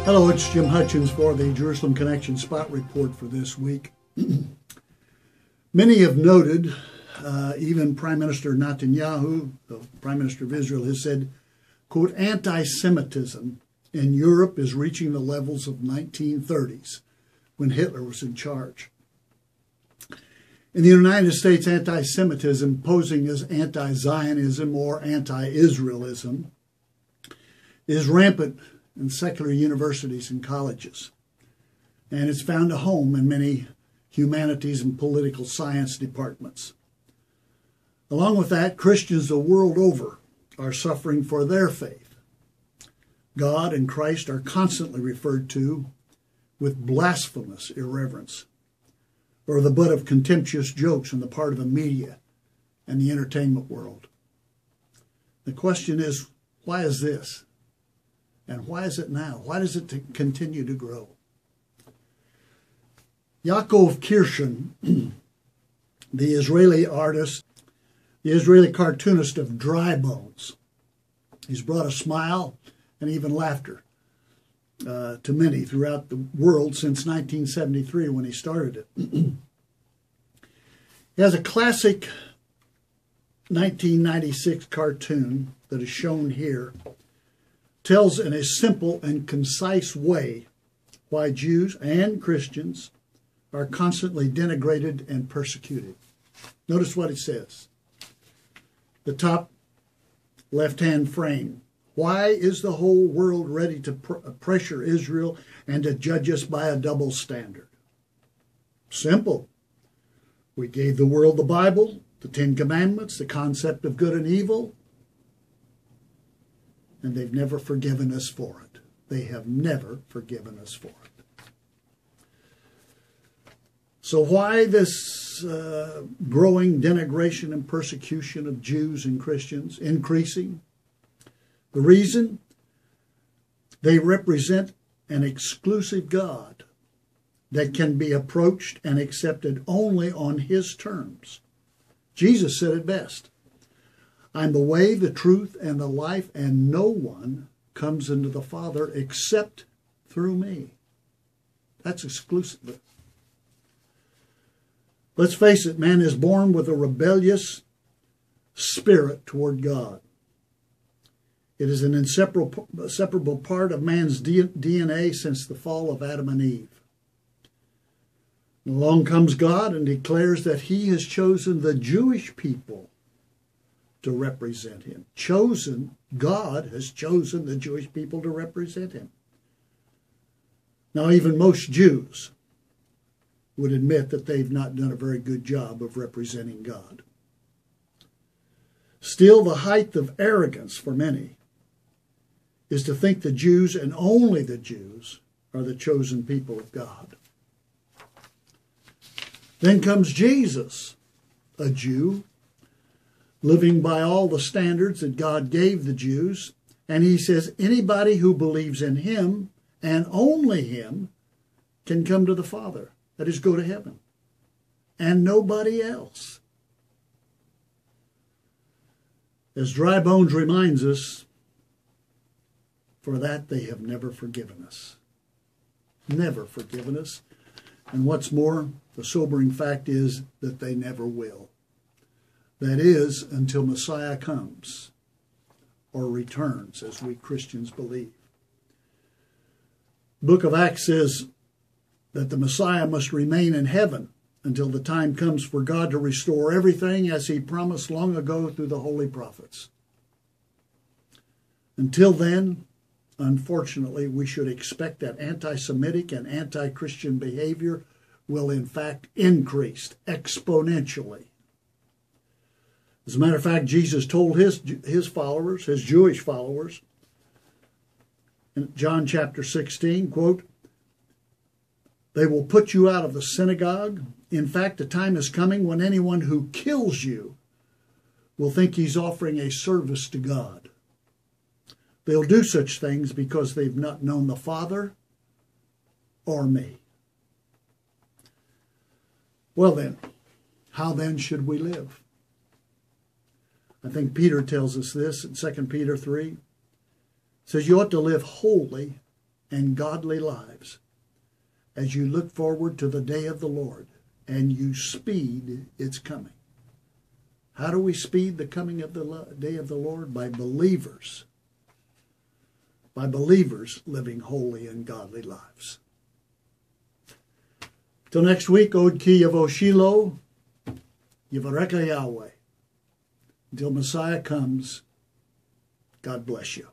Hello, it's Jim Hutchens for the Jerusalem Connection Spot Report for this week. Many have noted, even Prime Minister Netanyahu, the Prime Minister of Israel, has said, quote, anti-Semitism in Europe is reaching the levels of 1930s when Hitler was in charge. In the United States, anti-Semitism, posing as anti-Zionism or anti-Israelism, is rampant in secular universities and colleges, and it's found a home in many humanities and political science departments. Along with that, Christians the world over are suffering for their faith. God and Christ are constantly referred to with blasphemous irreverence, or the butt of contemptuous jokes on the part of the media and the entertainment world. The question is, why is this? And why is it now? Why does it continue to grow? Yaakov Kirschen, the Israeli artist, the Israeli cartoonist of dry bones, he's brought a smile and even laughter to many throughout the world since 1973 when he started it. He has a classic 1996 cartoon that is shown here, tells in a simple and concise way why Jews and Christians are constantly denigrated and persecuted. Notice what it says. The top left-hand frame. Why is the whole world ready to pressure Israel and to judge us by a double standard? Simple. We gave the world the Bible, the Ten Commandments, the concept of good and evil, and they've never forgiven us for it. They have never forgiven us for it. So why this growing denigration and persecution of Jews and Christians increasing? The reason? They represent an exclusive God that can be approached and accepted only on His terms. Jesus said it best. I'm the way, the truth, and the life, and no one comes into the Father except through me. That's exclusive. Let's face it, man is born with a rebellious spirit toward God. It is an inseparable part of man's DNA since the fall of Adam and Eve. Along comes God and declares that He has chosen the Jewish people to represent Him. God has chosen the Jewish people to represent Him. Now, even most Jews would admit that they've not done a very good job of representing God. Still, the height of arrogance for many is to think the Jews and only the Jews are the chosen people of God. Then comes Jesus, a Jew, living by all the standards that God gave the Jews. And He says anybody who believes in Him and only Him can come to the Father. That is, go to heaven. And nobody else. As Dry Bones reminds us, for that they have never forgiven us. Never forgiven us. And what's more, the sobering fact is that they never will. That is, until Messiah comes or returns, as we Christians believe. The book of Acts says that the Messiah must remain in heaven until the time comes for God to restore everything as He promised long ago through the holy prophets. Until then, unfortunately, we should expect that anti-Semitic and anti-Christian behavior will in fact increase exponentially. As a matter of fact, Jesus told his followers, His Jewish followers, in John chapter 16, quote, they will put you out of the synagogue. In fact, the time is coming when anyone who kills you will think he's offering a service to God. They'll do such things because they've not known the Father or me. Well then, how then should we live? I think Peter tells us this in 2 Peter 3. It says you ought to live holy and godly lives as you look forward to the day of the Lord and you speed its coming. How do we speed the coming of the day of the Lord? By believers living holy and godly lives. Till next week, Od Ki Yavo Shilo, Yivareka Yahweh. Until Messiah comes, God bless you.